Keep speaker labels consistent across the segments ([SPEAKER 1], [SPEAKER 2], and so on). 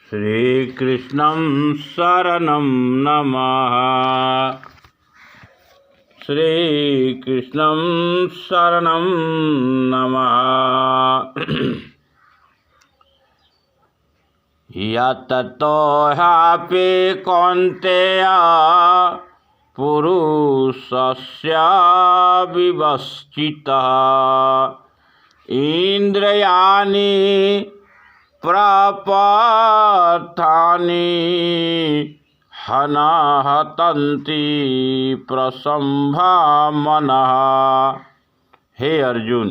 [SPEAKER 1] श्रीकृष्णं शरणं नमः। श्रीकृष्णं शरणं नमः। यततो ह्यापि कौन्तेय पुरुषस्य विवस्थितः इन्द्रियाणि प्रपथानि हनाहतन्ति प्रसंभामनः। हे अर्जुन,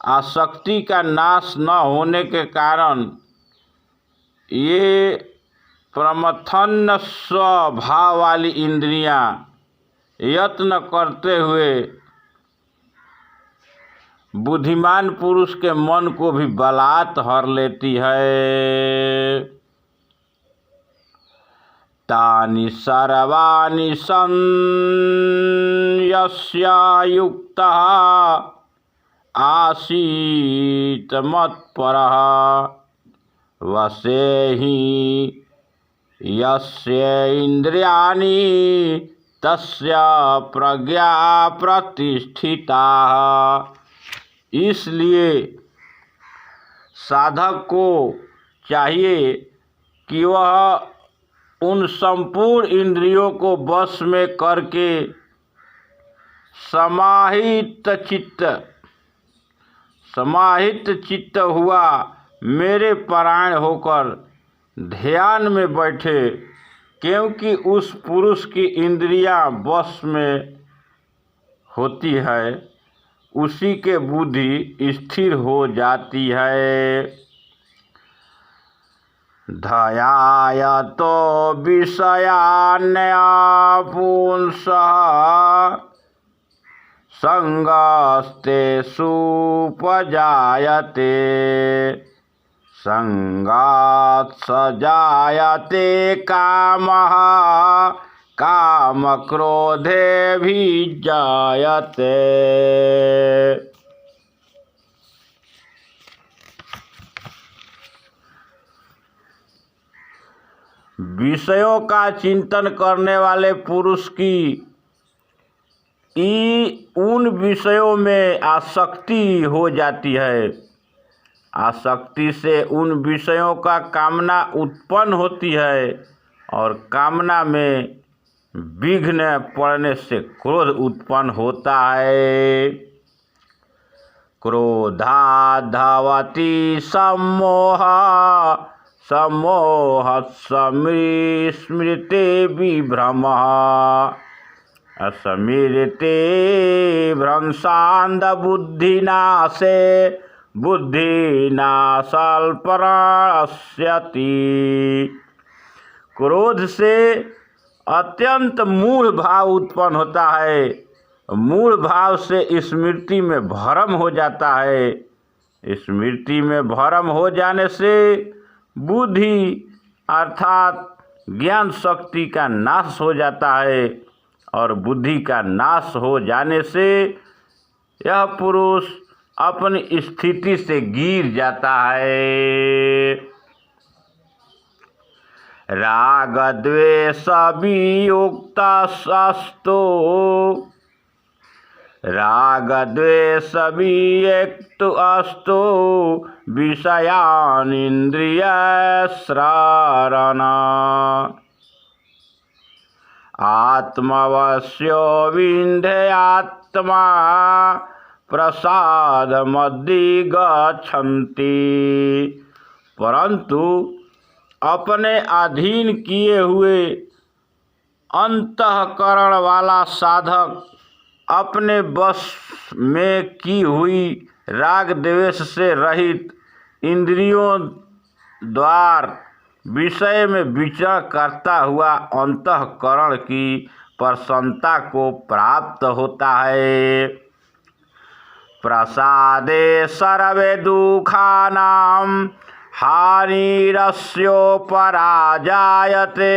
[SPEAKER 1] आसक्ति का नाश न होने के कारण ये प्रमथन स्वभाव वाली इंद्रियां यत्न करते हुए बुद्धिमान पुरुष के मन को भी बलात् हर लेती है। तानि सर्वाणि संयस्य युक्तः आसीत् मत्परः वशे हि यस्य इन्द्रियाणि तस्य प्रज्ञा प्रतिष्ठिता। इसलिए साधक को चाहिए कि वह उन संपूर्ण इंद्रियों को वश में करके समाहित चित्त हुआ मेरे परायण होकर ध्यान में बैठे, क्योंकि उस पुरुष की इंद्रियां वश में होती है, उसी के बुद्धि स्थिर हो जाती है। ध्यायतो विषयान्यपुंसः संगस्तेषुपजायते संगात् सजायते कामः कामक्रोधेभिर्जायते। विषयों का चिंतन करने वाले पुरुष की उन विषयों में आसक्ति हो जाती है। आसक्ति से उन विषयों का कामना उत्पन्न होती है और कामना में विघ्न पड़ने से क्रोध उत्पन्न होता है। क्रोधात् धावति सम्मोह सम्मोहात् स्मृति विभ्रमः स्मृति भ्रंशान्ध बुद्धिनाशे बुद्धिनाशल्पनाश्यति। क्रोध से अत्यंत मूढ़ भाव उत्पन्न होता है। मूढ़ भाव से स्मृति में भ्रम हो जाता है। स्मृति में भ्रम हो जाने से बुद्धि अर्थात ज्ञान शक्ति का नाश हो जाता है और बुद्धि का नाश हो जाने से यह पुरुष अपनी स्थिति से गिर जाता है। राग द्वेष वियुक्तस्तु राग द्वेष वियुक्तो अस्तु विषयान् इन्द्रियस्रवणा आत्मवश्यो विन्ध्येयात्मा प्रसादमधिगच्छन्ति। परंतु अपने अधीन किए हुए अंतःकरण वाला साधक अपने वश में की हुई राग द्वेष से रहित इंद्रियों द्वार विषय में विचरण करता हुआ अंतःकरण की प्रसन्नता को प्राप्त होता है। प्रसादे सर्वे दुःखानां हानिरस्योपराजायते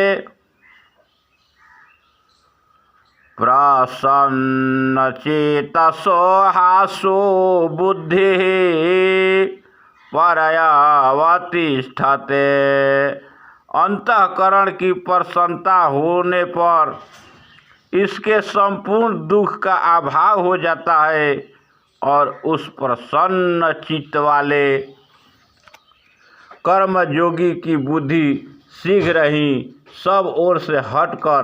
[SPEAKER 1] प्रसन्नचेतसो हासो बुद्धिः पर्यवतिष्ठते। अंतःकरण की प्रसन्नता होने पर इसके संपूर्ण दुख का अभाव हो जाता है और उस प्रसन्न चित्त वाले कर्मयोगी की बुद्धि शीघ्र ही सब ओर से हटकर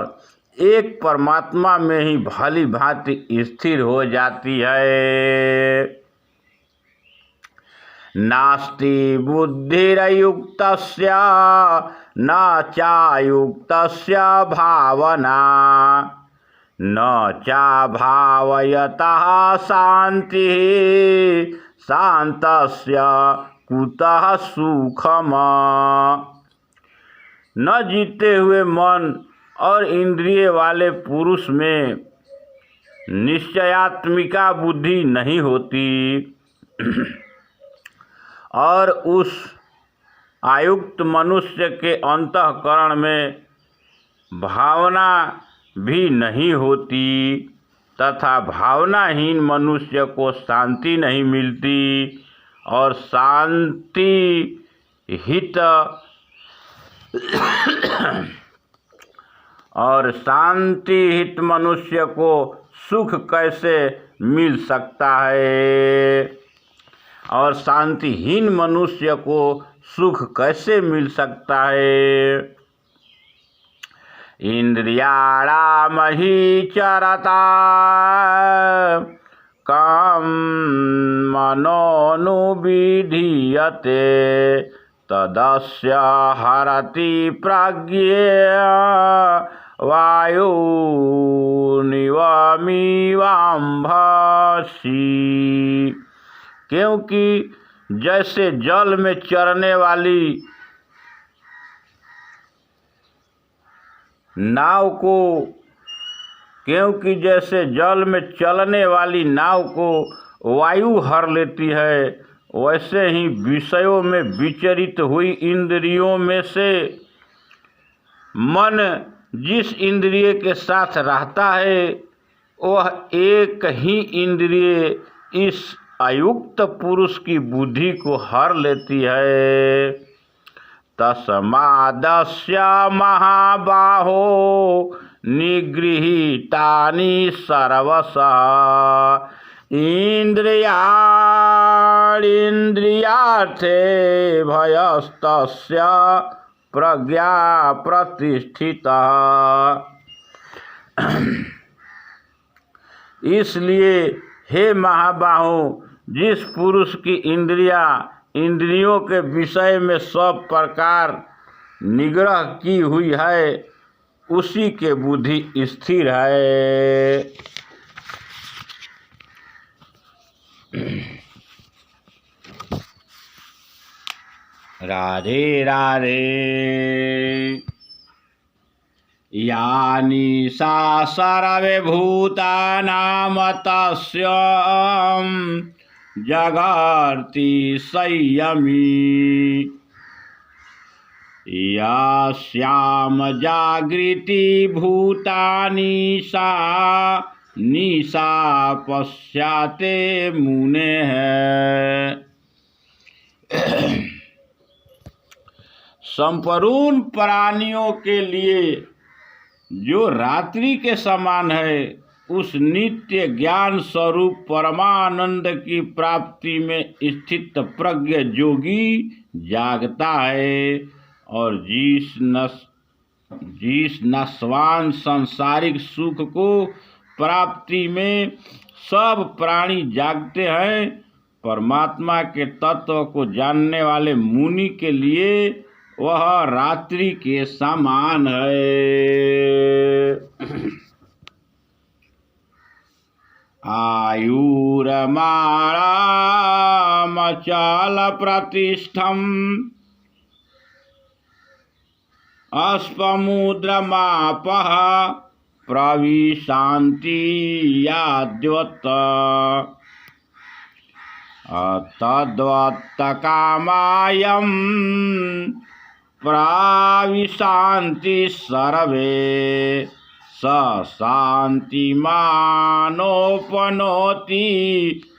[SPEAKER 1] एक परमात्मा में ही भली भांति स्थिर हो जाती है। नास्ति बुद्धिरयुक्तस्य न चायुक्तस्य भावना न चाभावयतः शांति शांतस्य कुतः सुखम। न जीते हुए मन और इंद्रिय वाले पुरुष में निश्चयात्मिका बुद्धि नहीं होती और उस आयुक्त मनुष्य के अंतःकरण में भावना भी नहीं होती तथा भावनाहीन मनुष्य को शांति नहीं मिलती और शांति हित मनुष्य को सुख कैसे मिल सकता है और शांतिहीन मनुष्य को सुख कैसे मिल सकता है। इंद्रियाणामहि चरता काम मनोनुविधीयते तदस्य हरति प्रज्ञेय वायुनिवमिवाम्भसि। क्योंकि जैसे जल में चरने वाली नाव को चलने वाली नाव को वायु हर लेती है, वैसे ही विषयों में विचरित हुई इंद्रियों में से मन जिस इंद्रिय के साथ रहता है वह एक ही इंद्रिय इस अयुक्त पुरुष की बुद्धि को हर लेती है। तस्मादस्य महाबाहो निगृहीतानि सर्वशः इंद्रियार्थे भयस्तस्य प्रज्ञा प्रतिष्ठिता। इसलिए हे महाबाहो, जिस पुरुष की इंद्रियों के विषय में सब प्रकार निग्रह की हुई है उसी के बुद्धि स्थिर है। राधे राधे। यानि सा सर्वे भूतानां तस्य जगर्ति संयमी। यास्याम जागृति भूतानि सा निशा पश्याते मुनेः। संपूर्ण प्राणियों के लिए जो रात्रि के समान है उस नित्य ज्ञान स्वरूप परमानंद की प्राप्ति में स्थित प्रज्ञ योगी जागता है और जिस नश्वान सांसारिक सुख को प्राप्ति में सब प्राणी जागते हैं, परमात्मा के तत्व को जानने वाले मुनि के लिए वह रात्रि के समान है। आयुरमाणमचल प्रतिष्ठम अस्पमुद्रमापः प्रविशान्ति याद्वत् तद्वत्तकामायं प्राविशान्ति सर्वे शांति मानोपनोति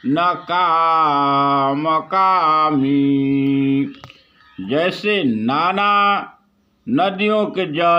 [SPEAKER 1] न काम कामी। जैसे नाना नदियों के जल